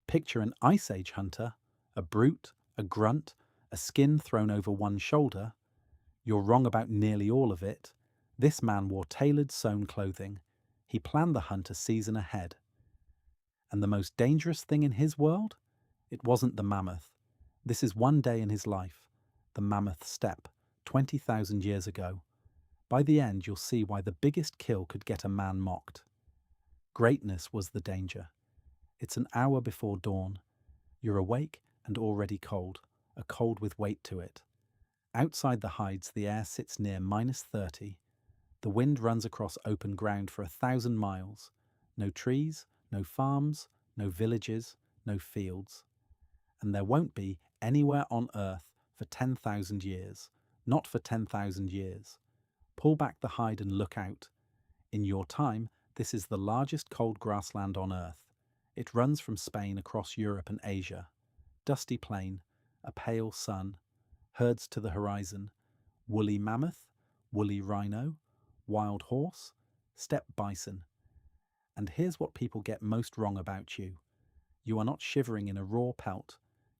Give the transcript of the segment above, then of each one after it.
Picture an Ice Age hunter, a brute, a grunt, a skin thrown over one shoulder. You're wrong about nearly all of it. This man wore tailored sewn clothing. He planned the hunt a season ahead. And the most dangerous thing in his world? It wasn't the mammoth. This is one day in his life, the mammoth steppe, 20,000 years ago. By the end, you'll see why the biggest kill could get a man mocked. Greatness was the danger. It's an hour before dawn. You're awake and already cold, a cold with weight to it. Outside the hides, the air sits near -30. The wind runs across open ground for 1,000 miles. No trees, no farms, no villages, no fields. And there won't be anywhere on Earth for 10,000 years. Not for 10,000 years. Pull back the hide and look out. In your time, this is the largest cold grassland on Earth. It runs from Spain across Europe and Asia. Dusty plain, a pale sun, herds to the horizon, woolly mammoth, woolly rhino, wild horse, steppe bison. And here's what people get most wrong about you. You are not shivering in a raw pelt.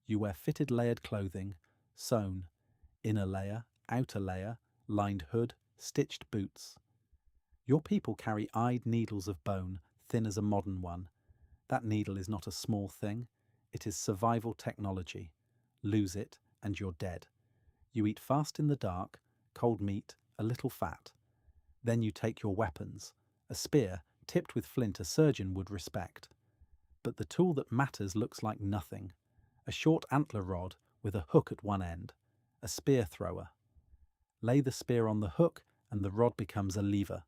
You wear fitted layered clothing, sewn, inner layer, outer layer, lined hood, stitched boots. Your people carry eyed needles of bone, thin as a modern one. That needle is not a small thing. It is survival technology. Lose it, and you're dead. You eat fast in the dark, cold meat, a little fat. Then you take your weapons. A spear, tipped with flint, a surgeon would respect. But the tool that matters looks like nothing. A short antler rod with a hook at one end. A spear thrower. Lay the spear on the hook, and the rod becomes a lever.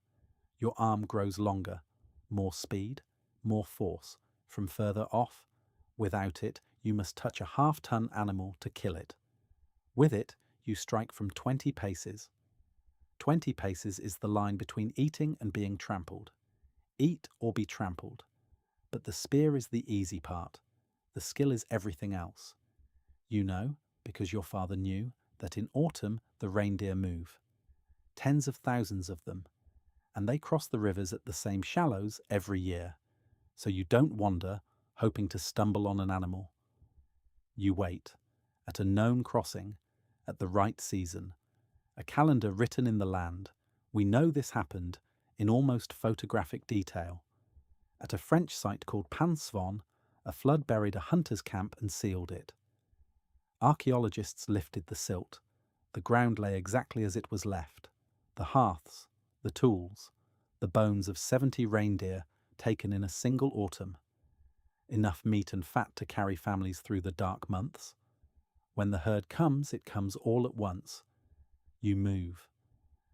Your arm grows longer. More speed, more force. From further off. Without it, you must touch a half-ton animal to kill it. With it, you strike from 20 paces. 20 paces is the line between eating and being trampled. Eat or be trampled. But the spear is the easy part. The skill is everything else. You know, because your father knew, that in autumn the reindeer move. Tens of thousands of them. And they cross the rivers at the same shallows every year. So you don't wander, hoping to stumble on an animal. You wait, at a known crossing, at the right season. A calendar written in the land. We know this happened in almost photographic detail. At a French site called Peasant, a flood buried a hunter's camp and sealed it. Archaeologists lifted the silt. The ground lay exactly as it was left. The hearths, the tools, the bones of 70 reindeer taken in a single autumn. Enough meat and fat to carry families through the dark months. When the herd comes, it comes all at once. You move.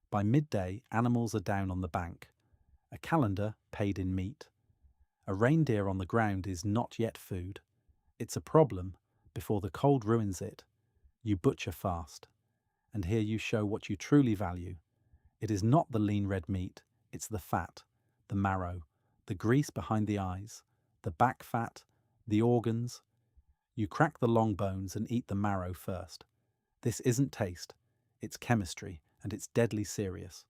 By midday, animals are down on the bank. A calendar paid in meat. A reindeer on the ground is not yet food. It's a problem. Before the cold ruins it, you butcher fast. And here you show what you truly value. It is not the lean red meat, it's the fat, the marrow, the grease behind the eyes, the back fat, the organs. You crack the long bones and eat the marrow first. This isn't taste, it's chemistry, and it's deadly serious.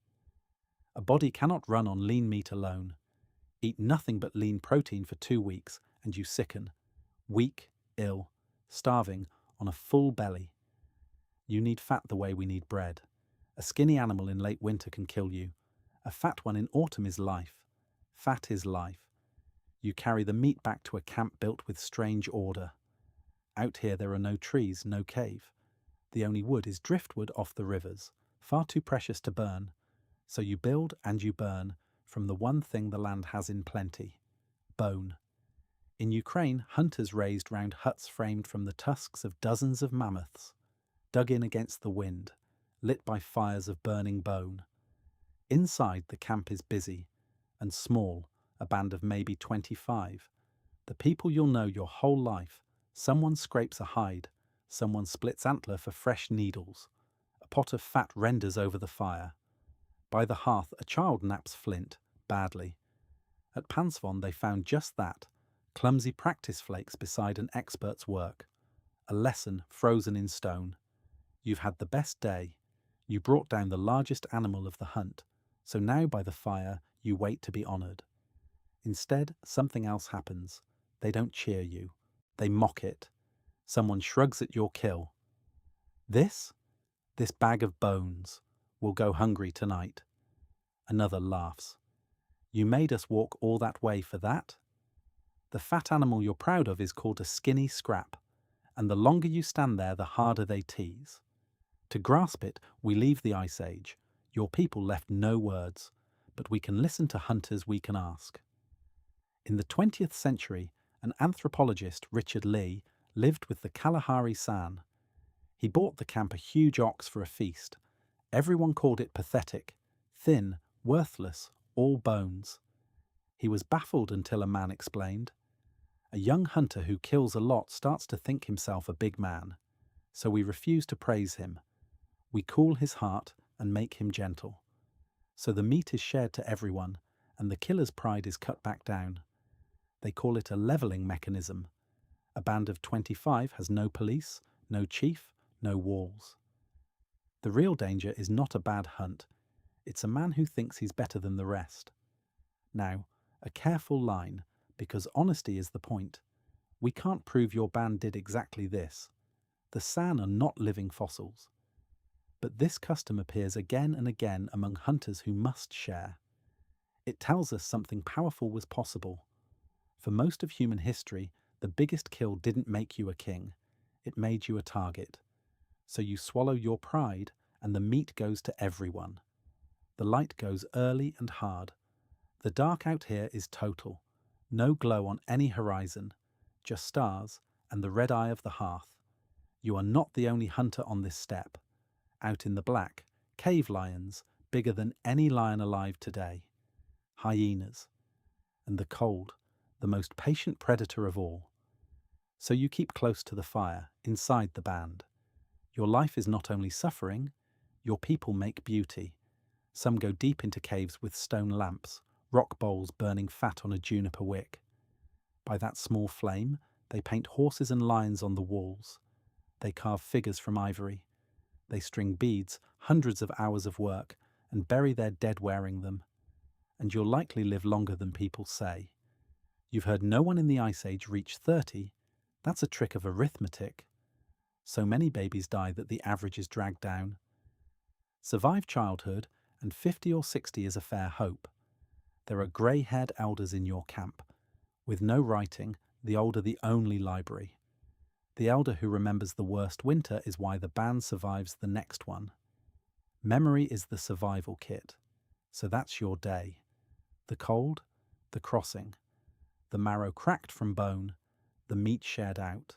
A body cannot run on lean meat alone. Eat nothing but lean protein for 2 weeks and you sicken. Weak, ill, starving, on a full belly. You need fat the way we need bread. A skinny animal in late winter can kill you. A fat one in autumn is life. Fat is life. You carry the meat back to a camp built with strange order. Out here there are no trees, no cave. The only wood is driftwood off the rivers, far too precious to burn. So you build and you burn from the one thing the land has in plenty: bone. In Ukraine, hunters raised round huts framed from the tusks of dozens of mammoths, dug in against the wind, lit by fires of burning bone. Inside, the camp is busy and small, a band of maybe 25. The people you'll know your whole life. Someone scrapes a hide, someone splits antler for fresh needles. A pot of fat renders over the fire. By the hearth, a child naps flint, badly. At Peasant they found just that, clumsy practice flakes beside an expert's work. A lesson frozen in stone. You've had the best day. You brought down the largest animal of the hunt, so now by the fire you wait to be honoured. Instead, something else happens. They don't cheer you. They mock it. Someone shrugs at your kill. This? This bag of bones. Will go hungry tonight. Another laughs. You made us walk all that way for that? The fat animal you're proud of is called a skinny scrap, and the longer you stand there, the harder they tease. To grasp it, we leave the Ice Age. Your people left no words, but we can listen to hunters we can ask. In the 20th century, an anthropologist, Richard Lee, lived with the Kalahari San. He bought the camp a huge ox for a feast. Everyone called it pathetic, thin, worthless, all bones. He was baffled until a man explained. A young hunter who kills a lot starts to think himself a big man, so we refuse to praise him. We cool his heart and make him gentle. So the meat is shared to everyone, and the killer's pride is cut back down. They call it a levelling mechanism. A band of 25 has no police, no chief, no walls. The real danger is not a bad hunt. It's a man who thinks he's better than the rest. Now, a careful line, because honesty is the point. We can't prove your band did exactly this. The San are not living fossils. But this custom appears again and again among hunters who must share. It tells us something powerful was possible. For most of human history, the biggest kill didn't make you a king. It made you a target. So you swallow your pride and the meat goes to everyone. The light goes early and hard. The dark out here is total. No glow on any horizon, just stars and the red eye of the hearth. You are not the only hunter on this steppe. Out in the black, cave lions, bigger than any lion alive today. Hyenas. And the cold, the most patient predator of all. So you keep close to the fire, inside the band. Your life is not only suffering, your people make beauty. Some go deep into caves with stone lamps, rock bowls burning fat on a juniper wick. By that small flame, they paint horses and lions on the walls. They carve figures from ivory. They string beads, hundreds of hours of work, and bury their dead wearing them. And you'll likely live longer than people say. You've heard no one in the Ice Age reach 30. That's a trick of arithmetic. So many babies die that the average is dragged down. Survive childhood, and 50 or 60 is a fair hope. There are grey-haired elders in your camp. With no writing, the older the only library. The elder who remembers the worst winter is why the band survives the next one. Memory is the survival kit. So that's your day. The cold, the crossing, the marrow cracked from bone, the meat shared out.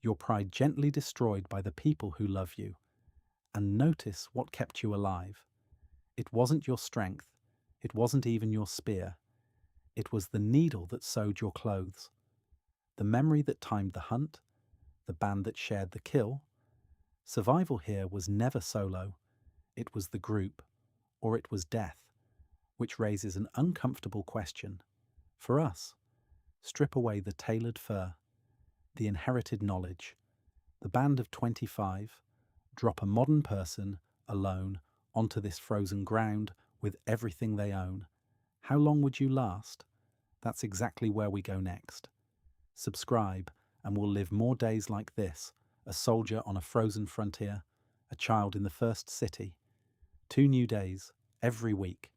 Your pride gently destroyed by the people who love you. And notice what kept you alive. It wasn't your strength. It wasn't even your spear. It was the needle that sewed your clothes. The memory that timed the hunt. The band that shared the kill. Survival here was never solo. It was the group, or it was death, which raises an uncomfortable question. For us, strip away the tailored fur, the inherited knowledge, the band of 25, drop a modern person, alone, onto this frozen ground with everything they own. How long would you last? That's exactly where we go next. Subscribe, and we'll live more days like this, a soldier on a frozen frontier, a child in the first city. 2 new days, every week.